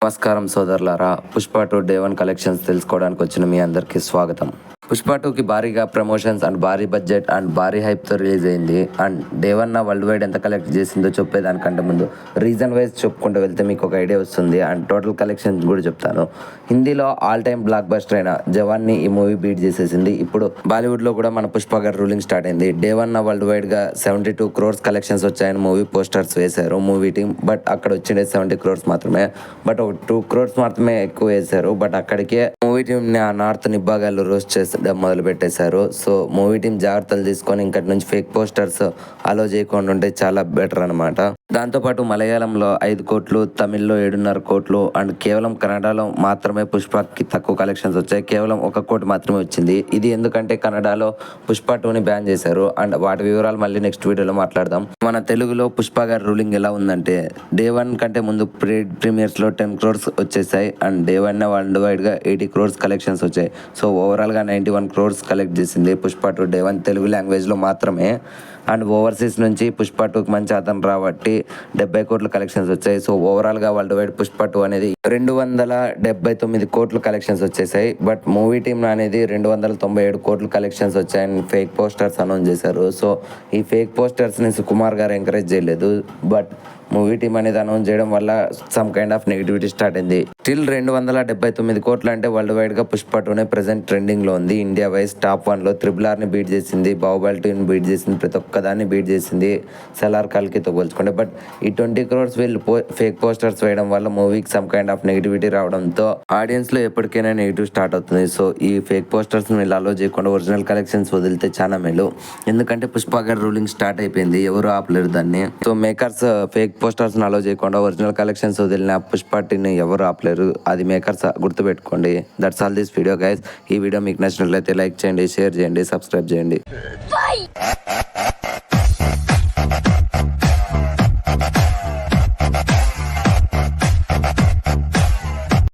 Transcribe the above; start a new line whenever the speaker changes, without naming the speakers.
నమస్కారం సోదరులారా, Pushpa 2 day 1 collections తెలుసుకోవడానికి వచ్చిన మీ అందరికీ స్వాగతం. పుష్ప 2కి భారీగా ప్రమోషన్స్ అండ్ భారీ బడ్జెట్ అండ్ భారీ హైప్తో రిలీజ్ అయింది. అండ్ డే 1 వరల్డ్ వైడ్ ఎంత కలెక్ట్ చేసిందో చెప్పేదానికంటే ముందు రీజన్ వైజ్ చెప్పుకుంటూ వెళ్తే మీకు ఒక ఐడియా వస్తుంది. అండ్ టోటల్ కలెక్షన్స్ కూడా చెప్తాను. హిందీలో ఆల్ టైమ్ బ్లాక్ బస్టర్ అయిన జవాన్ని ఈ మూవీ బీట్ చేసేసింది. ఇప్పుడు బాలీవుడ్లో కూడా మన పుష్ప గారు రూలింగ్ స్టార్ట్ అయింది. డే 1 వరల్డ్ వైడ్గా 72 crores కలెక్షన్స్ వచ్చాయని మూవీ పోస్టర్స్ వేశారు మూవీ టీమ్. బట్ అక్కడ వచ్చిండే 70 crores మాత్రమే. బట్ ఒక 2 crores మాత్రమే ఎక్కువ వేశారు. బట్ అక్కడికే మూవీ టీంని ఆ నార్త్ నిబ్బాగాళ్ళు రోస్ట్ చేసి మొదలు పెట్టేశారు. సో మూవీ టీం జాగ్రత్తలు తీసుకొని ఇంకటి నుంచి ఫేక్ పోస్టర్స్ అలో చేయకుండా ఉంటే చాలా బెటర్ అనమాట. దాంతోపాటు మలయాళంలో 5 కోట్లు, తమిళ్లో 7.5 కోట్లు అండ్ కేవలం కన్నడలో మాత్రమే పుష్పకి తక్కువ కలెక్షన్స్ వచ్చాయి. కేవలం 1 కోటి మాత్రమే వచ్చింది. ఇది ఎందుకంటే కన్నడలో పుష్ప 2ని బ్యాన్ చేశారు. అండ్ వాటి వివరాలు మళ్ళీ నెక్స్ట్ వీడియోలో మాట్లాడదాం. మన తెలుగులో పుష్ప గారి రూలింగ్ ఎలా ఉందంటే డే 1 కంటే ముందు ప్రీమియర్స్లో 10 crores వచ్చేసాయి. అండ్ డే 1 వరల్డ్ వైడ్గా 80 crores కలెక్షన్స్ వచ్చాయి. సో ఓవరాల్గా 91 crores కలెక్ట్ చేసింది పుష్ప 2 డే 1 తెలుగు లాంగ్వేజ్లో మాత్రమే. అండ్ ఓవర్సీస్ నుంచి పుష్ప 2కి మంచి ఆదరణ రాబట్టి 70 కోట్ల కలెక్షన్స్ వచ్చాయి. సో ఓవరాల్గా వరల్డ్ వైడ్ పుష్ప 2 అనేది 279 కోట్ల కలెక్షన్స్ వచ్చేసాయి. బట్ మూవీ టీమ్ అనేది 297 కోట్ల కలెక్షన్స్ వచ్చాయని ఫేక్ పోస్టర్స్ అనౌన్స్ చేశారు. సో ఈ ఫేక్ పోస్టర్స్ని సుకుమార్ గారు ఎంకరేజ్ చేయలేదు. బట్ మూవీ టీమ్ అనేది అనౌన్స్ చేయడం వల్ల some kind of negativity start అయింది. స్టిల్ 279 కోట్లు అంటే వరల్డ్ వైడ్గా పుష్ప 2నే ప్రెసెంట్ ట్రెండింగ్లో ఉంది. ఇండియా వైజ్ టాప్ 1లో RRRని బీట్ చేసింది, బాహుబలి 2ని బీట్ చేసింది, ప్రతి ఒక్కదాన్ని బీట్ చేసింది సలార్ కల్కితో పోల్చుకుంటే. బట్ ఈ 20 crores వీళ్ళు ఫేక్ పోస్టర్స్ వేయడం వల్ల మూవీకి సమ్ కైండ్ ఆఫ్ నెగిటివిటీ రావడంతో ఆడియన్స్లో ఎప్పటికైనా నెగిటివ్ స్టార్ట్ అవుతుంది. సో ఈ ఫేక్ పోస్టర్స్ వీళ్ళు అలో చేయకుండా ఒరిజినల్ కలెక్షన్స్ వదిలితే చాలా మేలు. ఎందుకంటే పుష్ప గారి రూలింగ్ స్టార్ట్ అయిపోయింది, ఎవరు ఆపలేరు దాన్ని. సో మేకర్స్ ఫేక్ పోస్టర్స్ అలో చేయకుండా ఒరిజినల్ కలెక్షన్స్ వదిలిన పుష్ప 2ని ఎవరు ఆపలేరు. అది మేకర్స్ గుర్తుపెట్టుకోండి. That's all this video guys. ఈ వీడియో మీకు నచ్చినట్లయితే లైక్ చేయండి, షేర్ చేయండి, సబ్స్క్రైబ్ చేయండి.